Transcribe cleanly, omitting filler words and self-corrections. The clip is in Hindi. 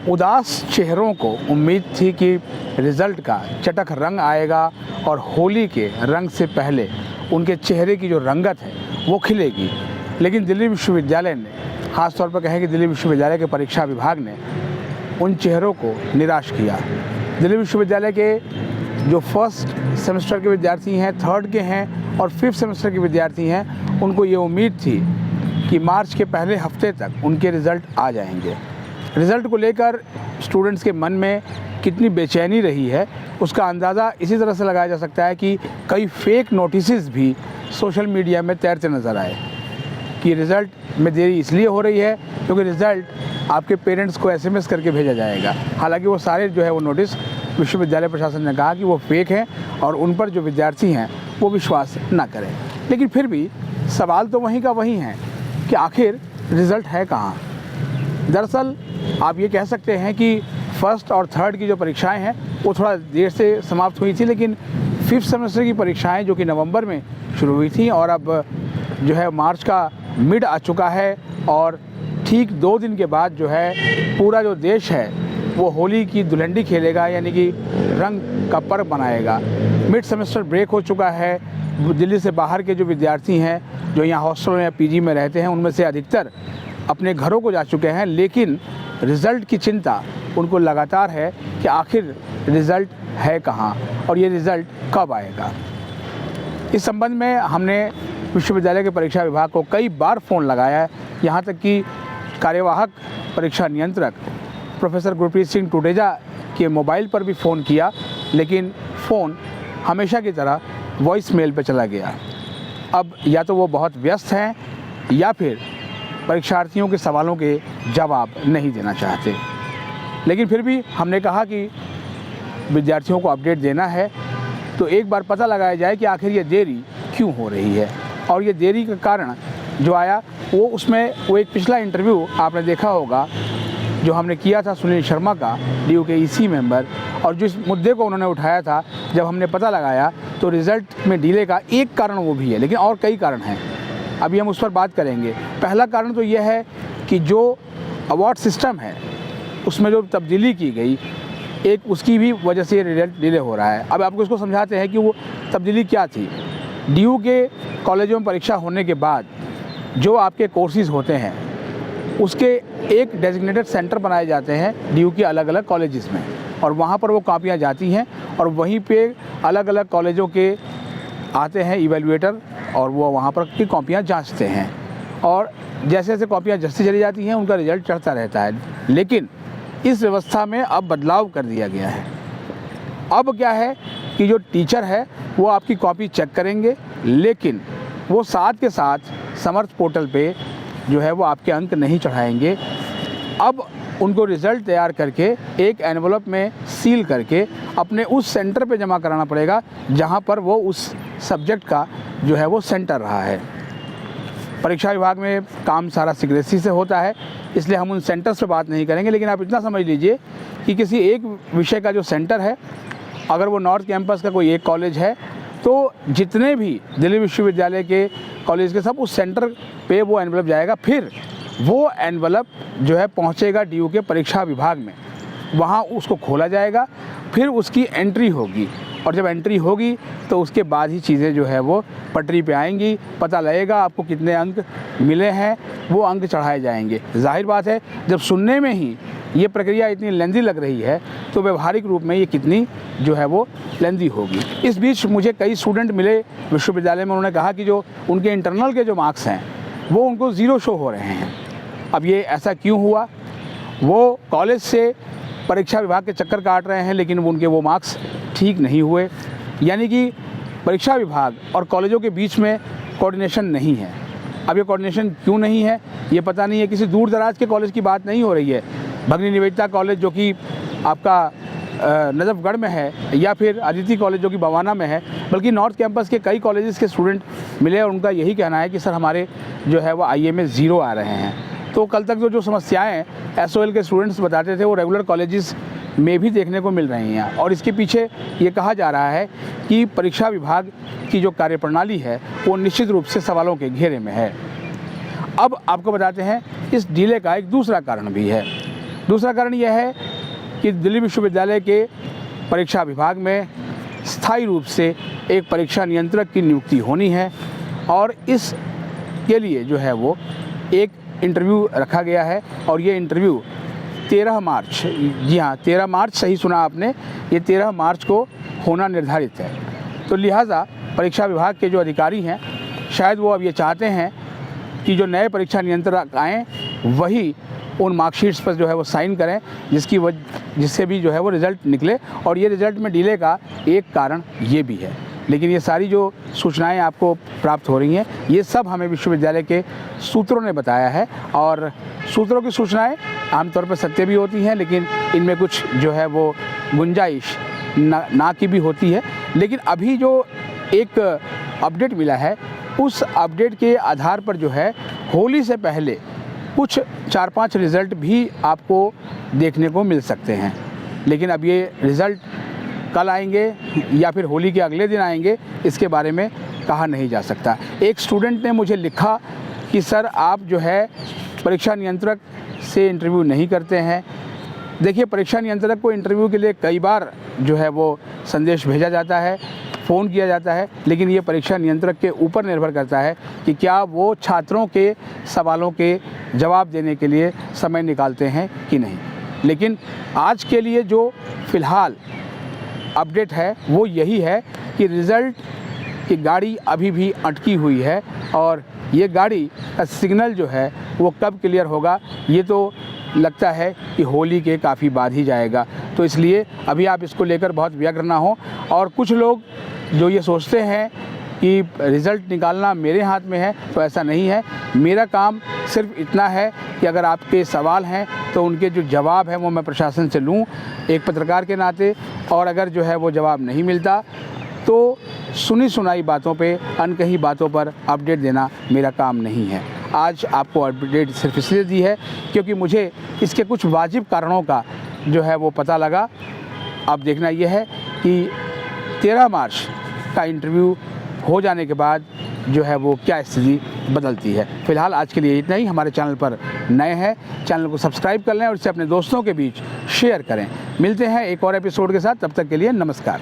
उदास चेहरों को उम्मीद थी कि रिज़ल्ट का चटक रंग आएगा और होली के रंग से पहले उनके चेहरे की जो रंगत है वो खिलेगी। लेकिन दिल्ली विश्वविद्यालय ने, ख़ास तौर पर कहें कि दिल्ली विश्वविद्यालय के परीक्षा विभाग ने उन चेहरों को निराश किया। दिल्ली विश्वविद्यालय के जो फर्स्ट सेमेस्टर के विद्यार्थी हैं, थर्ड के हैं और फिफ्थ सेमेस्टर के विद्यार्थी हैं, उनको ये उम्मीद थी कि मार्च के पहले हफ्ते तक उनके रिज़ल्ट आ जाएंगे। रिज़ल्ट को लेकर स्टूडेंट्स के मन में कितनी बेचैनी रही है उसका अंदाज़ा इसी तरह से लगाया जा सकता है कि कई फेक नोटिसेस भी सोशल मीडिया में तैरते नज़र आए कि रिज़ल्ट में देरी इसलिए हो रही है क्योंकि रिज़ल्ट आपके पेरेंट्स को SMS करके भेजा जाएगा। हालांकि वो सारे जो है वो नोटिस विश्वविद्यालय प्रशासन ने कहा कि वो फेक हैं और उन पर जो विद्यार्थी हैं वो विश्वास ना करें। लेकिन फिर भी सवाल तो वहीं का वहीं है कि आखिर रिज़ल्ट है कहाँ। दरअसल आप ये कह सकते हैं कि फर्स्ट और थर्ड की जो परीक्षाएं हैं वो थोड़ा देर से समाप्त हुई थी, लेकिन फिफ्थ सेमेस्टर की परीक्षाएं जो कि नवंबर में शुरू हुई थी और अब जो है मार्च का मिड आ चुका है और ठीक 2 दिन के बाद जो है पूरा जो देश है वो होली की धुलंडी खेलेगा, यानी कि रंग का पर्व मनाएगा। मिड सेमेस्टर ब्रेक हो चुका है। दिल्ली से बाहर के जो विद्यार्थी हैं जो यहाँ हॉस्टल या PG में रहते हैं उनमें से अधिकतर अपने घरों को जा चुके हैं, लेकिन रिज़ल्ट की चिंता उनको लगातार है कि आखिर रिज़ल्ट है कहाँ और ये रिज़ल्ट कब आएगा। इस संबंध में हमने विश्वविद्यालय के परीक्षा विभाग को कई बार फ़ोन लगाया है, यहाँ तक कि कार्यवाहक परीक्षा नियंत्रक प्रोफेसर गुरप्रीत सिंह टुडेजा के मोबाइल पर भी फ़ोन किया, लेकिन फ़ोन हमेशा की तरह वॉइस मेल पर चला गया। अब या तो वो बहुत व्यस्त हैं या फिर परीक्षार्थियों के सवालों के जवाब नहीं देना चाहते। लेकिन फिर भी हमने कहा कि विद्यार्थियों को अपडेट देना है तो एक बार पता लगाया जाए कि आखिर ये देरी क्यों हो रही है। और ये देरी का कारण जो आया वो उसमें वो एक पिछला इंटरव्यू आपने देखा होगा जो हमने किया था सुनील शर्मा का, DU के EC मेंबर, और जिस मुद्दे को उन्होंने उठाया था जब हमने पता लगाया तो रिज़ल्ट में डिले का एक कारण वो भी है, लेकिन और कई कारण हैं। अभी हम उस पर बात करेंगे। पहला कारण तो यह है कि जो अवार्ड सिस्टम है उसमें जो तब्दीली की गई, एक उसकी भी वजह से ये रिज़ल्ट डिले हो रहा है। अब आपको इसको समझाते हैं कि वो तब्दीली क्या थी। DU के कॉलेजों में परीक्षा होने के बाद जो आपके कोर्सेज़ होते हैं उसके एक डेजिग्नेटेड सेंटर बनाए जाते हैं DU के अलग अलग कॉलेजेस में, और वहाँ पर वो कॉपियाँ जाती हैं और वहीं पे अलग अलग कॉलेजों के आते हैं इवेल्युएटर और वो वहाँ पर की कॉपियाँ जांचते हैं, और जैसे जैसे कॉपियाँ जचती चली जाती हैं उनका रिज़ल्ट चढ़ता रहता है। लेकिन इस व्यवस्था में अब बदलाव कर दिया गया है। अब क्या है कि जो टीचर है वो आपकी कॉपी चेक करेंगे, लेकिन वो साथ के साथ समर्थ पोर्टल पे जो है वो आपके अंक नहीं चढ़ाएंगे। अब उनको रिज़ल्ट तैयार करके एक एनवलप में सील करके अपने उस सेंटर पे जमा कराना पड़ेगा जहाँ पर वो उस सब्जेक्ट का जो है वो सेंटर रहा है। परीक्षा विभाग में काम सारा सीक्रेसी से होता है, इसलिए हम उन सेंटर्स पे बात नहीं करेंगे, लेकिन आप इतना समझ लीजिए कि किसी एक विषय का जो सेंटर है, अगर वो नॉर्थ कैंपस का कोई एक कॉलेज है तो जितने भी दिल्ली विश्वविद्यालय के कॉलेज के सब उस सेंटर पे वो एनवलप जाएगा। फिर वो एनवलप जो है पहुंचेगा DU के परीक्षा विभाग में, वहाँ उसको खोला जाएगा, फिर उसकी एंट्री होगी, और जब एंट्री होगी तो उसके बाद ही चीज़ें जो है वो पटरी पे आएंगी, पता लगेगा आपको कितने अंक मिले हैं, वो अंक चढ़ाए जाएंगे। जाहिर बात है जब सुनने में ही ये प्रक्रिया इतनी लेंदी लग रही है तो व्यवहारिक रूप में ये कितनी जो है वो लेंदी होगी। इस बीच मुझे कई स्टूडेंट मिले विश्वविद्यालय में, उन्होंने कहा कि जो उनके इंटरनल के जो मार्क्स हैं वो उनको 0 शो हो रहे हैं। अब ये ऐसा क्यों हुआ? वो कॉलेज से परीक्षा विभाग के चक्कर काट रहे हैं लेकिन उनके वो मार्क्स ठीक नहीं हुए, यानी कि परीक्षा विभाग और कॉलेजों के बीच में कोऑर्डिनेशन नहीं है। अब ये कोऑर्डिनेशन क्यों नहीं है ये पता नहीं है। किसी दूर दराज के कॉलेज की बात नहीं हो रही है। भगनी निवेदिता कॉलेज जो कि आपका नजफगढ़ में है, या फिर अदिति कॉलेज जो कि बवाना में है, बल्कि नॉर्थ कैंपस के कई कॉलेजेस के स्टूडेंट मिले और उनका यही कहना है कि सर हमारे जो है वो IE में 0 आ रहे हैं। तो कल तक जो समस्याएं SOL के स्टूडेंट्स बताते थे वो रेगुलर कॉलेजेस में भी देखने को मिल रही हैं, और इसके पीछे ये कहा जा रहा है कि परीक्षा विभाग की जो कार्यप्रणाली है वो निश्चित रूप से सवालों के घेरे में है। अब आपको बताते हैं इस डिले का एक दूसरा कारण भी है। दूसरा कारण यह है कि दिल्ली विश्वविद्यालय के परीक्षा विभाग में स्थायी रूप से एक परीक्षा नियंत्रक की नियुक्ति होनी है और इसके लिए जो है वो एक इंटरव्यू रखा गया है और ये इंटरव्यू 13 मार्च, जी हाँ 13 मार्च, सही सुना आपने, ये 13 मार्च को होना निर्धारित है। तो लिहाजा परीक्षा विभाग के जो अधिकारी हैं शायद वो अब ये चाहते हैं कि जो नए परीक्षा नियंत्रक आएँ वही उन मार्कशीट्स पर जो है वो साइन करें, जिससे भी जो है वो रिज़ल्ट निकले। और ये रिज़ल्ट में डिले का एक कारण ये भी है। लेकिन ये सारी जो सूचनाएं आपको प्राप्त हो रही हैं ये सब हमें विश्वविद्यालय के सूत्रों ने बताया है और सूत्रों की सूचनाएं आमतौर पर सत्य भी होती हैं, लेकिन इनमें कुछ जो है वो गुंजाइश ना की भी होती है। लेकिन अभी जो एक अपडेट मिला है उस अपडेट के आधार पर जो है होली से पहले कुछ 4-5 रिज़ल्ट भी आपको देखने को मिल सकते हैं। लेकिन अब ये रिज़ल्ट कल आएंगे या फिर होली के अगले दिन आएंगे, इसके बारे में कहा नहीं जा सकता। एक स्टूडेंट ने मुझे लिखा कि सर आप जो है परीक्षा नियंत्रक से इंटरव्यू नहीं करते हैं। देखिए, परीक्षा नियंत्रक को इंटरव्यू के लिए कई बार जो है वो संदेश भेजा जाता है, फ़ोन किया जाता है, लेकिन ये परीक्षा नियंत्रक के ऊपर निर्भर करता है कि क्या वो छात्रों के सवालों के जवाब देने के लिए समय निकालते हैं कि नहीं। लेकिन आज के लिए जो फ़िलहाल अपडेट है वो यही है कि रिज़ल्ट की गाड़ी अभी भी अटकी हुई है और ये गाड़ी का सिग्नल जो है वो कब क्लियर होगा ये तो लगता है कि होली के काफ़ी बाद ही जाएगा। तो इसलिए अभी आप इसको लेकर बहुत व्यग्र ना हो। और कुछ लोग जो ये सोचते हैं कि रिज़ल्ट निकालना मेरे हाथ में है, तो ऐसा नहीं है। मेरा काम सिर्फ इतना है कि अगर आपके सवाल हैं तो उनके जो जवाब हैं वो मैं प्रशासन से लूँ एक पत्रकार के नाते, और अगर जो है वो जवाब नहीं मिलता तो सुनी सुनाई बातों पे, अनकही बातों पर अपडेट देना मेरा काम नहीं है। आज आपको अपडेट सिर्फ इसलिए दी है क्योंकि मुझे इसके कुछ वाजिब कारणों का जो है वो पता लगा। अब देखना यह है कि 13 मार्च का इंटरव्यू हो जाने के बाद जो है वो क्या स्थिति बदलती है। फ़िलहाल आज के लिए इतना ही। हमारे चैनल पर नए हैं, चैनल को सब्सक्राइब कर लें और इसे अपने दोस्तों के बीच शेयर करें। मिलते हैं एक और एपिसोड के साथ, तब तक के लिए नमस्कार।